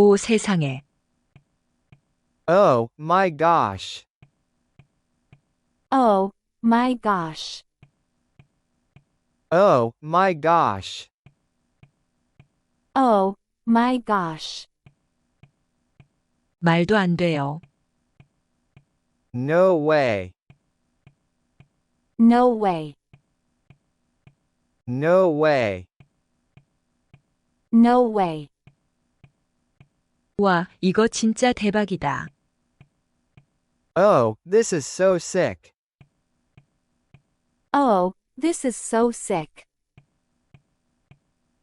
오 세상에. Oh my gosh. Oh my gosh. Oh my gosh. Oh my gosh. 말도 안 돼요. No way. No way. No way. No way. 와, 이거 진짜 대박이다. Oh, this is so sick. Oh, this is so sick.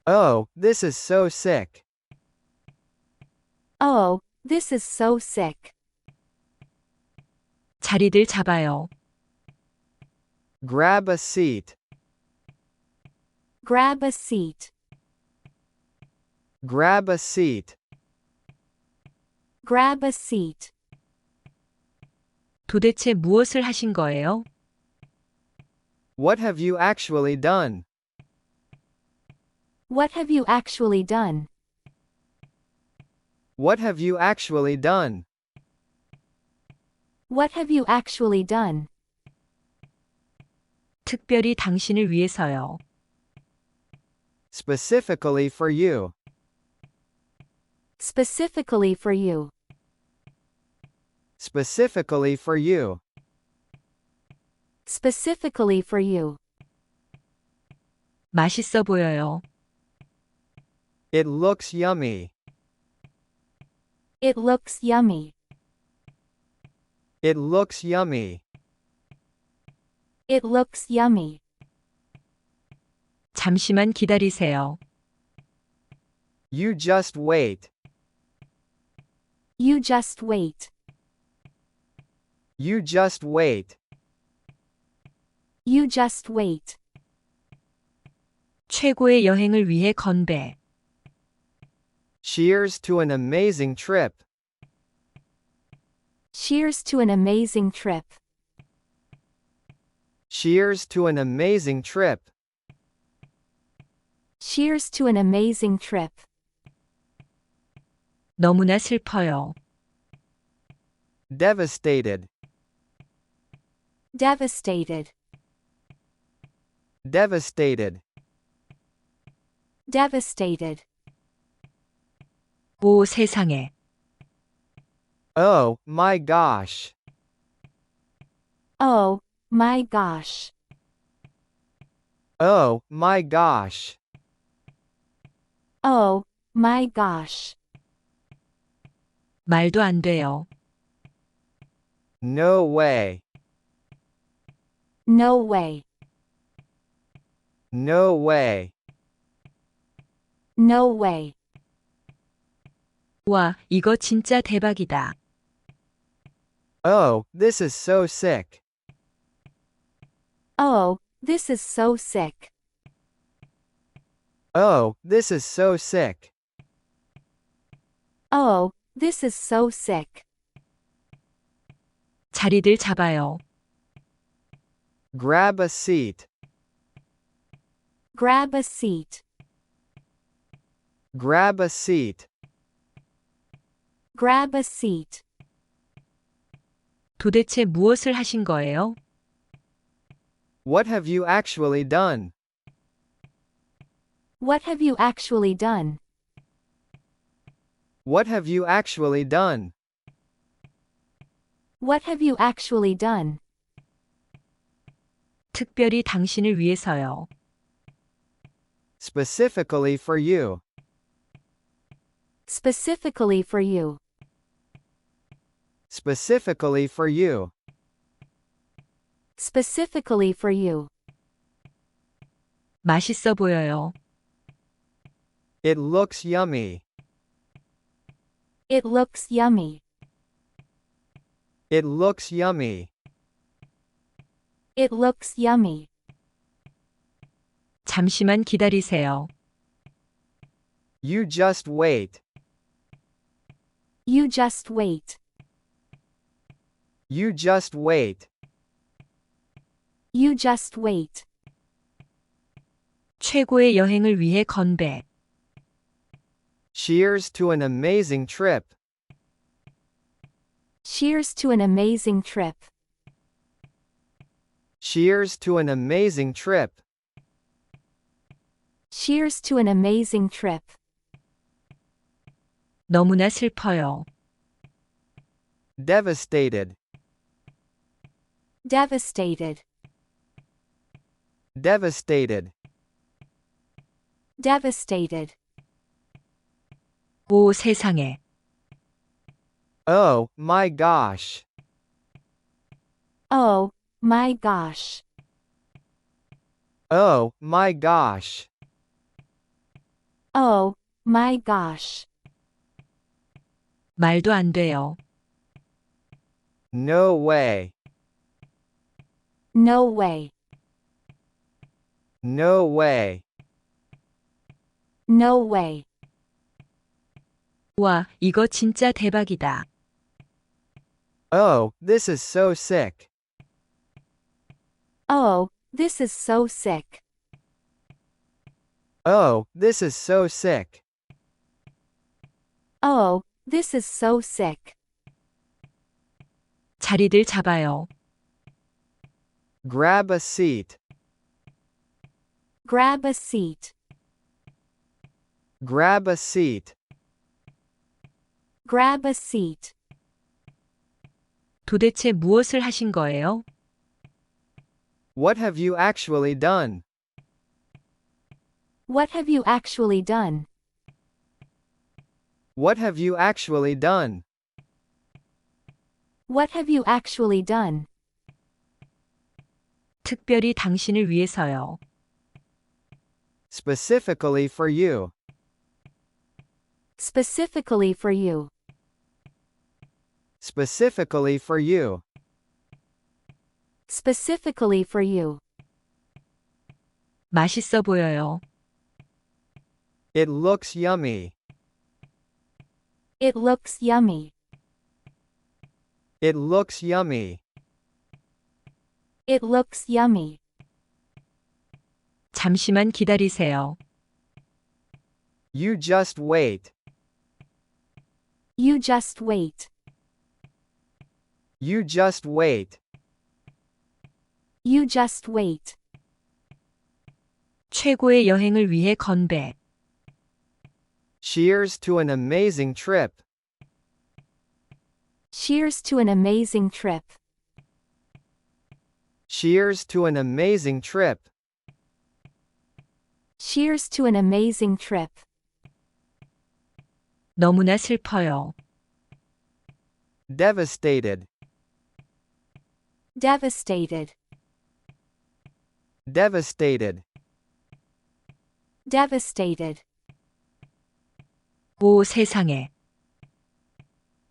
Oh, this is so sick. Oh, this is so sick. 자리들 잡아요. Grab a seat. Grab a seat. Grab a seat. Grab a seat. 도대체 무엇을 하신 거예요? What have you actually done? What have you actually done? What have you actually done? What have you actually done? 특별히 당신을 위해서요. Specifically for you. Specifically for you. Specifically for you. Specifically for you. 맛있어 보여요. It looks yummy. It looks yummy. It looks yummy. It looks yummy. 잠시만 기다리세요. You just wait. You just wait. You just wait. You just wait. 최고의 여행을 위해 건배. Cheers to an amazing trip. Cheers to an amazing trip. Cheers to an amazing trip. Cheers to an amazing trip. 너무나 슬퍼요. Devastated. Devastated. Devastated. Devastated. 오 세상에. Oh my gosh. Oh my gosh. Oh my gosh. Oh my gosh. 말도 안 돼요. No way. No way. No way. No way. 와, 이거 진짜 대박이다. Oh, this is so sick. Oh, this is so sick. Oh, this is so sick. Oh, this is so sick. 자리들 잡아요. Grab a seat. Grab a seat. Grab a seat. Grab a seat. 도대체 무엇을 하신 거예요? What have you actually done? What have you actually done? What have you actually done? What have you actually done? 특별히 당신을 위해서요. Specifically for you. Specifically for you. Specifically for you. Specifically for you. 맛있어 보여요. It looks yummy. It looks yummy. It looks yummy. It looks yummy. 잠시만 기다리세요. You just wait. You just wait. You just wait. You just wait. 최고의 여행을 위해 건배. Cheers to an amazing trip. Cheers to an amazing trip. Cheers to an amazing trip. Cheers to an amazing trip. 너무나 슬퍼요. Devastated. Devastated. Devastated. Devastated. 오 세상에. Oh, my gosh. Oh, my gosh. Oh, my gosh. Oh, my gosh. 말도 안 돼요. No way. No way. No way. No way. 와, 이거 진짜 대박이다. Oh, this is so sick. Oh, this is so sick. Oh, this is so sick. Oh, this is so sick. 자리들 잡아요. Grab a seat. Grab a seat. Grab a seat. Grab a seat. 도대체 무엇을 하신 거예요? What have you actually done? What have you actually done? What have you actually done? What have you actually done? 특별히 당신을 위해서요. Specifically for you. Specifically for you. Specifically for you. Specifically for you. 맛있어 보여요. It looks yummy. It looks yummy. It looks yummy. It looks yummy. 잠시만 기다리세요. You just wait. You just wait. You just wait. You just wait. 최고의 여행을 위해 건배. Cheers to an amazing trip. Cheers to an amazing trip. Cheers to an amazing trip. Cheers to an amazing trip. 너무나 슬퍼요. Devastated. Devastated. Devastated. Devastated. 오 세상에.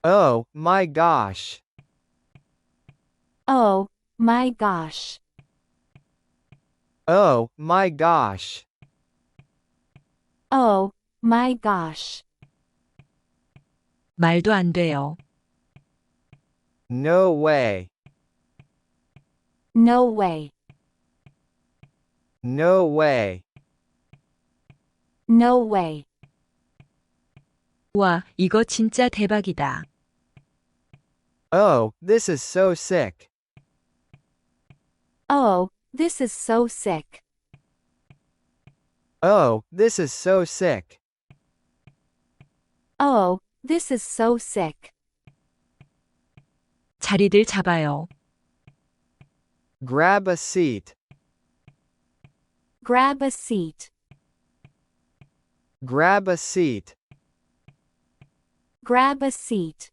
Oh, my gosh. Oh, my gosh. Oh, my gosh. Oh, my gosh. 말도 안 돼요. No way. No way. No way. No way. 와, 이거 진짜 대박이다. Oh, this is so sick. Oh, this is so sick. Oh, this is so sick. Oh, this is so sick. 자리들 잡아요. Grab a seat. Grab a seat. Grab a seat. Grab a seat.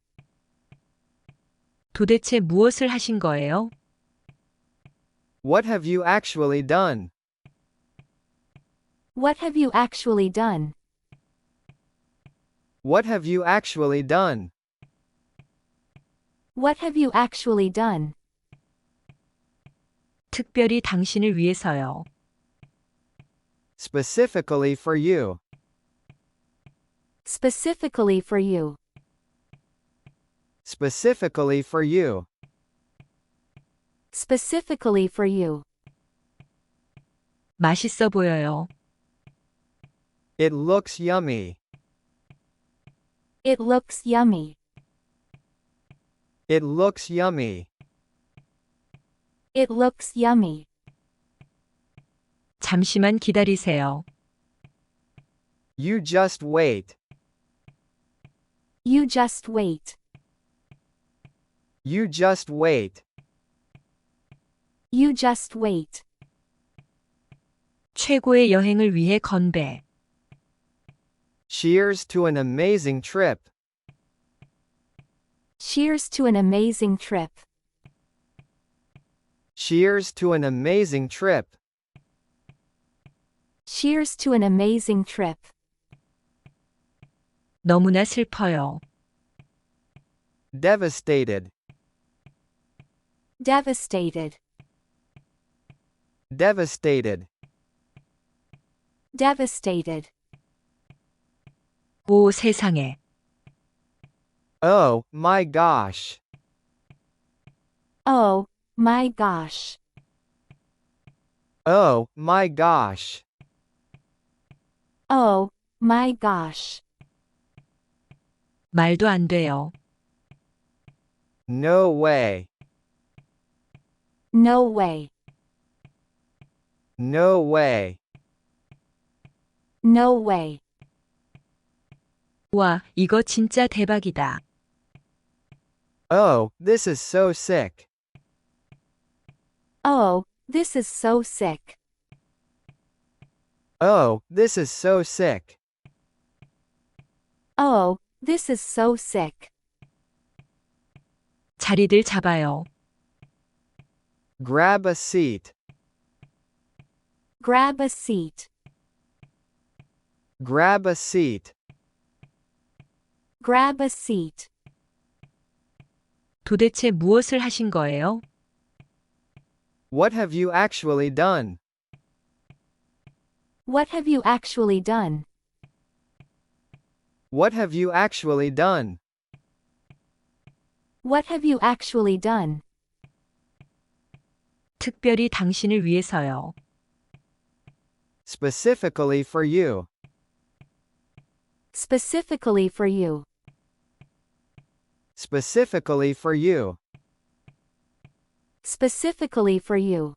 도대체 무엇을 하신 거예요? What have you actually done? What have you actually done? What have you actually done? What have you actually done? 특별히 당신을 위해서요. Specifically for you. Specifically for you. Specifically for you. Specifically for you. 맛있어 보여요. It looks yummy. It looks yummy. It looks yummy. It looks yummy. 잠시만 기다리세요. You just wait. You just wait. You just wait. You just wait. 최고의 여행을 위해 건배. Cheers to an amazing trip. Cheers to an amazing trip. Cheers to an amazing trip. Cheers to an amazing trip. 너무나 슬퍼요. Devastated. Devastated. Devastated. Devastated. 오 세상에. Oh, my gosh. Oh, my gosh. Oh, my gosh. Oh, my gosh. 말도 안 돼요. No way. No way. No way. No way. 와, 이거 진짜 대박이다. Oh, this is so sick. Oh, this is so sick. Oh, this is so sick. Oh, this is so sick. 자리들 잡아요. Grab a seat. Grab a seat. Grab a seat. Grab a seat. 도대체 무엇을 하신 거예요? What have you actually done? What have you actually done? What have you actually done? What have you actually done? 특별히 당신을 위해서요. Specifically for you. Specifically for you. Specifically for you. Specifically for you.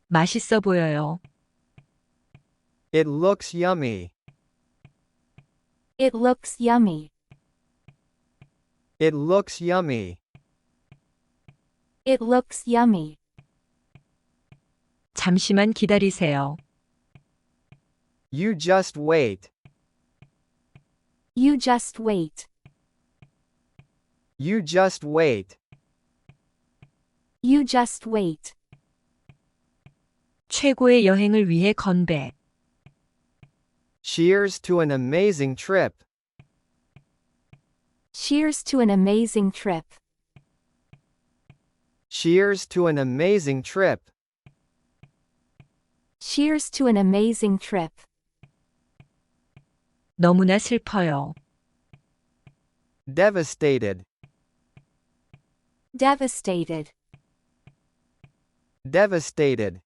맛있어 보여요. It looks yummy. It looks yummy. It looks yummy. It looks yummy. 잠시만 기다리세요. You just wait. You just wait. You just wait. You just wait. 최고의 여행을 위해 건배. Cheers to an amazing trip. Cheers to an amazing trip. Cheers to an amazing trip. Cheers to an amazing trip. 너무나 슬퍼요. Devastated. Devastated. Devastated.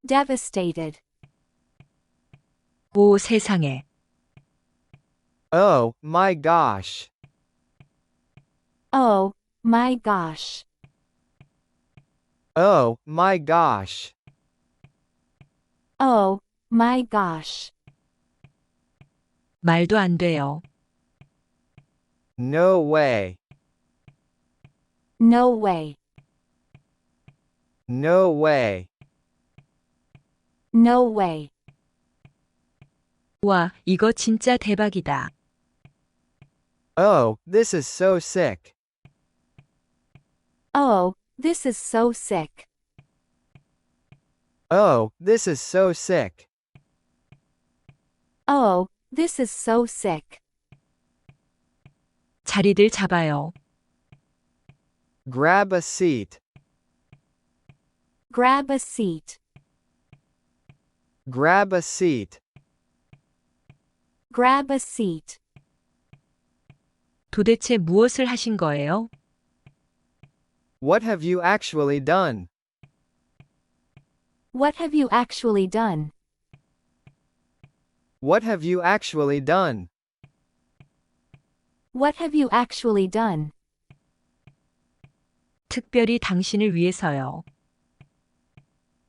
Devastated. 오 세상에. Oh, my gosh. Oh, my gosh. Oh, my gosh. Oh, my gosh. 말도 안 돼요. No way. No way. No way. No way. 와, 이거 진짜 대박이다. Oh, this is so sick. Oh, this is so sick. Oh, this is so sick. Oh, this is so sick. 자리들 잡아요. Grab a seat. Grab a seat. Grab a seat. Grab a seat. 도대체 무엇을 하신 거예요? What have you actually done? What have you actually done? What have you actually done? What have you actually done? 특별히 당신을 위해서요.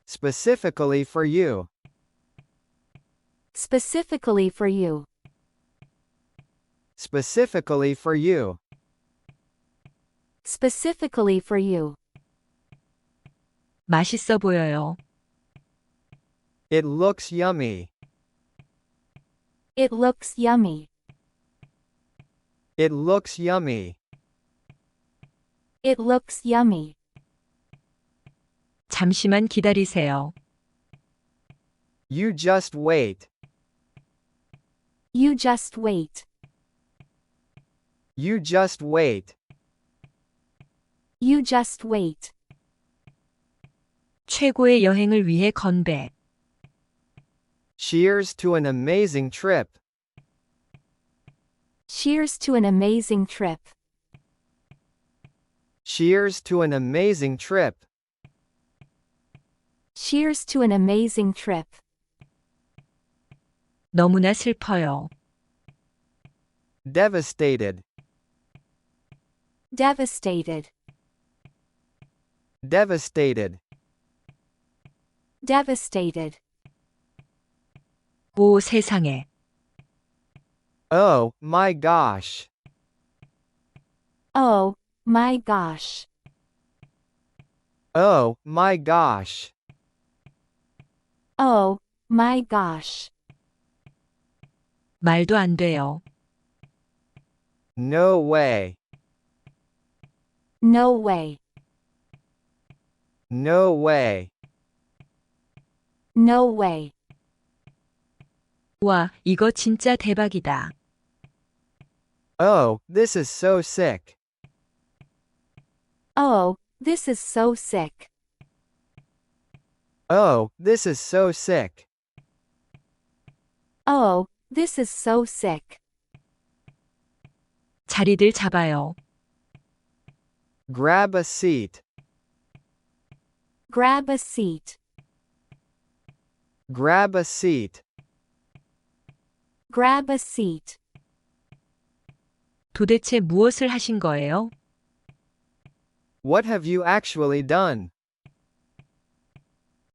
Specifically for you. Specifically for you. Specifically for you. Specifically for you. 맛있어 보여요. It looks yummy. It looks yummy. It looks yummy. It looks yummy. 잠시만 기다리세요. You just wait. You just wait. You just wait. You just wait. 최고의 여행을 위해 건배. Cheers to an amazing trip. Cheers to an amazing trip. Cheers to an amazing trip. Cheers to an amazing trip. 너무나 슬퍼요. Devastated. Devastated. Devastated. Devastated. 오 세상에. Oh, my gosh. Oh, my gosh. Oh, my gosh. Oh, my gosh. 말도 안 돼요. No way. No way. No way. No way. 와, 이거 진짜 대박이다. Oh, this is so sick. Oh, this is so sick. Oh, this is so sick. Oh, this is so sick. 자리들 잡아요. Grab a seat. Grab a seat. Grab a seat. Grab a seat. 도대체 무엇을 하신 거예요? What have you actually done?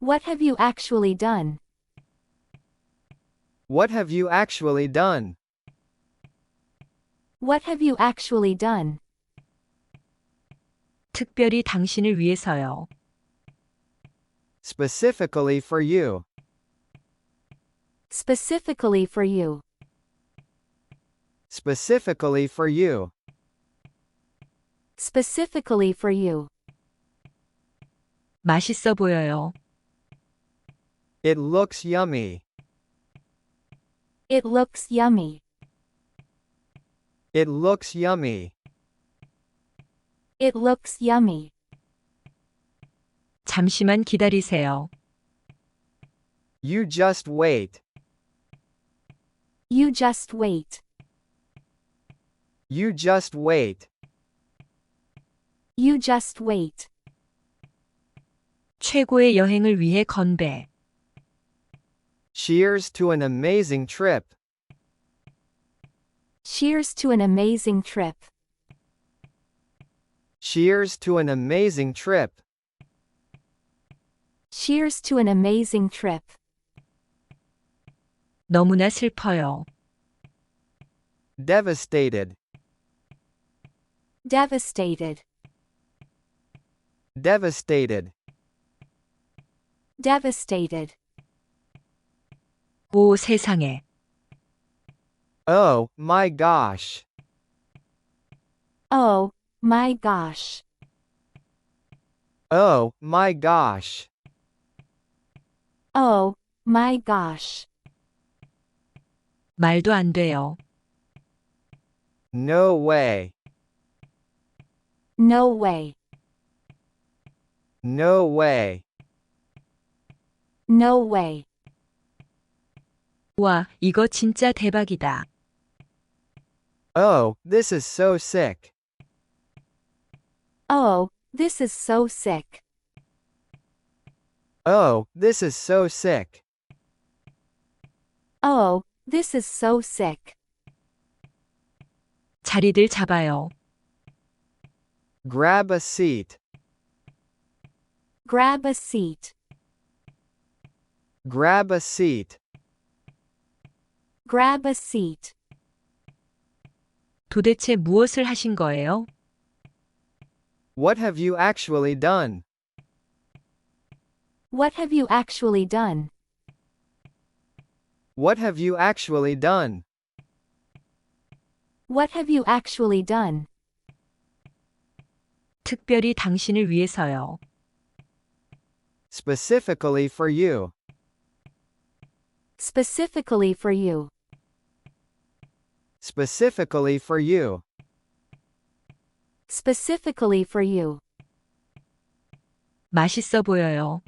What have you actually done? What have you actually done? What have you actually done? 특별히 당신을 위해서요. Specifically for you. Specifically for you. Specifically for you. Specifically for you. 맛있어 보여요. It looks yummy. It looks yummy. It looks yummy. It looks yummy. 잠시만 기다리세요. You just wait. You just wait. You just wait. You just wait. 최고의 여행을 위해 건배. Cheers to an amazing trip. Cheers to an amazing trip. Cheers to an amazing trip. Cheers to an amazing trip. 너무나 슬퍼요. Devastated. Devastated. Devastated. Devastated. 오 세상에. Oh, my gosh. Oh, my gosh. Oh, my gosh. Oh, my gosh. 말도 안 돼요. No way. No way. No way. No way. 와, 이거 진짜 대박이다. Oh, this is so sick. Oh, this is so sick. Oh, this is so sick. Oh, This is so sick. 자리들 잡아요. Grab a seat. Grab a seat. Grab a seat. Grab a seat. 도대체 무엇을 하신 거예요? What have you actually done? What have you actually done? What have you actually done? What have you actually done? 특별히 당신을 위해서요. Specifically for you. Specifically for you. Specifically for you. Specifically for you. 맛있어 보여요.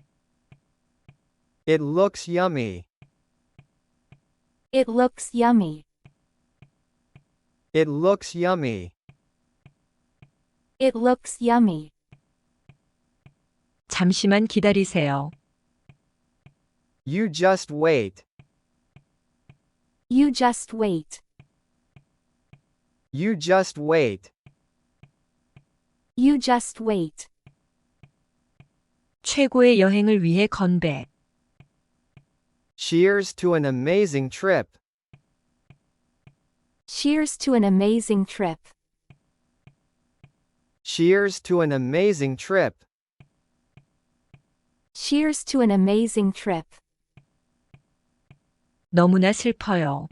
It looks yummy. It looks yummy. It looks yummy. It looks yummy. 잠시만 기다리세요. You just wait. You just wait. You just wait. You just wait. 최고의 여행을 위해 건배. Cheers to an amazing trip. Cheers to an amazing trip. Cheers to an amazing trip. Cheers to an amazing trip. 너무나 슬퍼요.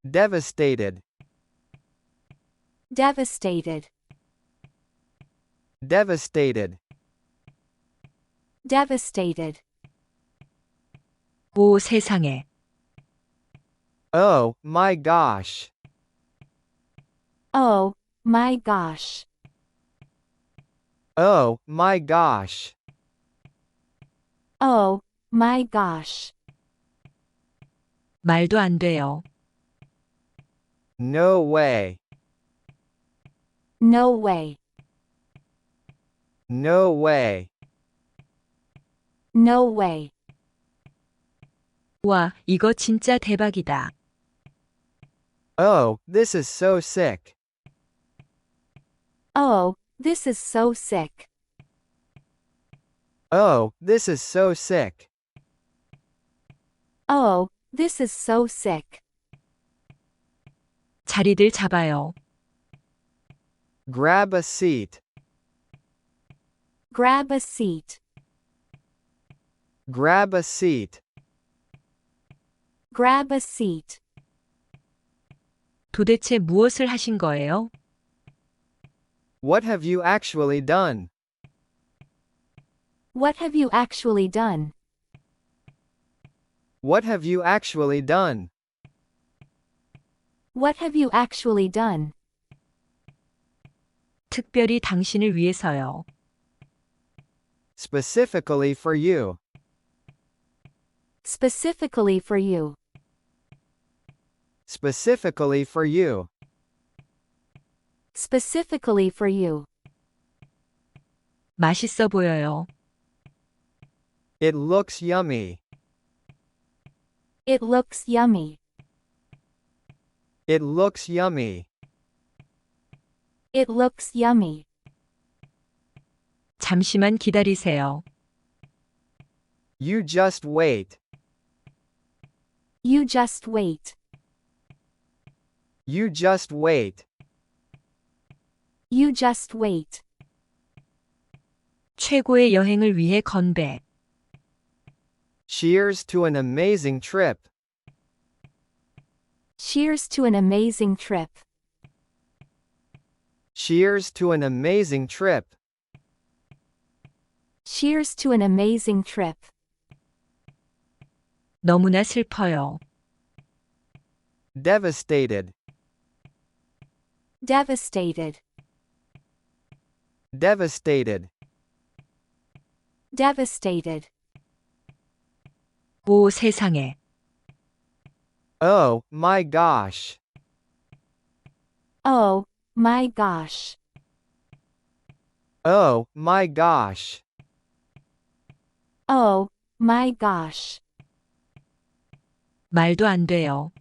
Devastated. Devastated. Devastated. Devastated. 오 세상에. Oh, my gosh. Oh, my gosh. Oh, my gosh. Oh, my gosh. 말도 안 돼요. No way. No way. No way. No way. 와, 이거 진짜 대박이다. Oh, this is so sick. Oh, this is so sick. Oh, this is so sick. Oh, this is so sick. 자리들 잡아요. Grab a seat. Grab a seat. Grab a seat. Grab a seat. 도대체 무엇을 하신 거예요? What have you actually done? What have you actually done? What have you actually done? What have you actually done? 특별히 당신을 위해서요. Specifically for you. Specifically for you. Specifically for you. Specifically for you. 맛있어 보여요. It looks yummy. It looks yummy. It looks yummy. It looks yummy. 잠시만 기다리세요. You just wait. You just wait. You just wait. You just wait. 최고의 여행을 위해 건배. Cheers to an amazing trip. Cheers to an amazing trip. Cheers to an amazing trip. Cheers to an amazing trip. 너무나 슬퍼요. Devastated. Devastated. Devastated. Devastated. 오 세상에. Oh, my gosh. Oh, my gosh. Oh, my gosh. Oh, my gosh. 말도 안 돼요.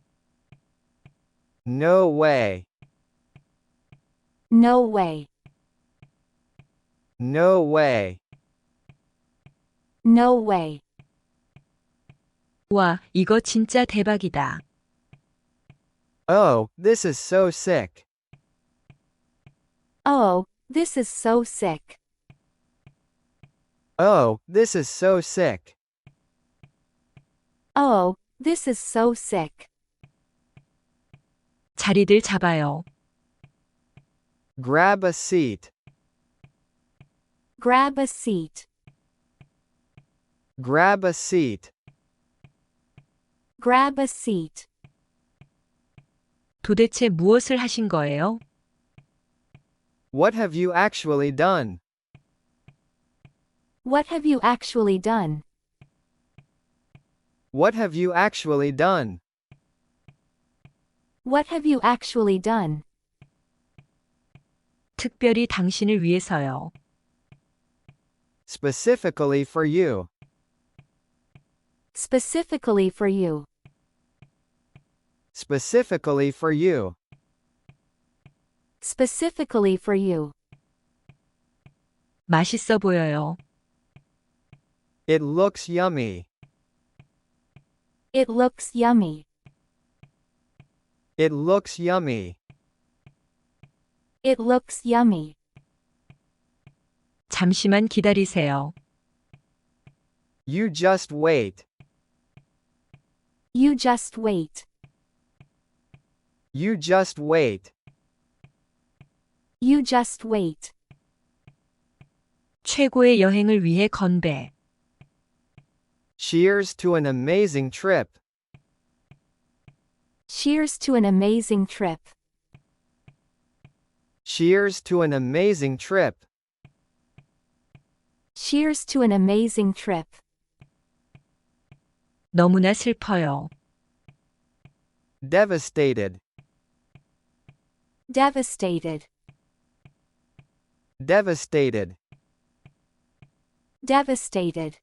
No way. No way. No way. No way. 와, 이거 진짜 대박이다. Oh, this is so sick. Oh, this is so sick. Oh, this is so sick. Oh, this is so sick. 자리들 잡아요. Grab a seat. Grab a seat. Grab a seat. Grab a seat. 도대체 무엇을 하신 거예요? What have you actually done? What have you actually done? What have you actually done? What have you actually done? 특별히 당신을 위해서요. Specifically for you. Specifically for you. Specifically for you. Specifically for you. 맛있어 보여요. It looks yummy. It looks yummy. It looks yummy. It looks yummy. 잠시만 기다리세요. You just wait. You just wait. You just wait. You just wait. 최고의 여행을 위해 건배. Cheers to an amazing trip. Cheers to an amazing trip. Cheers to an amazing trip. Cheers to an amazing trip. 너무나 슬퍼요. Devastated. Devastated. Devastated. Devastated.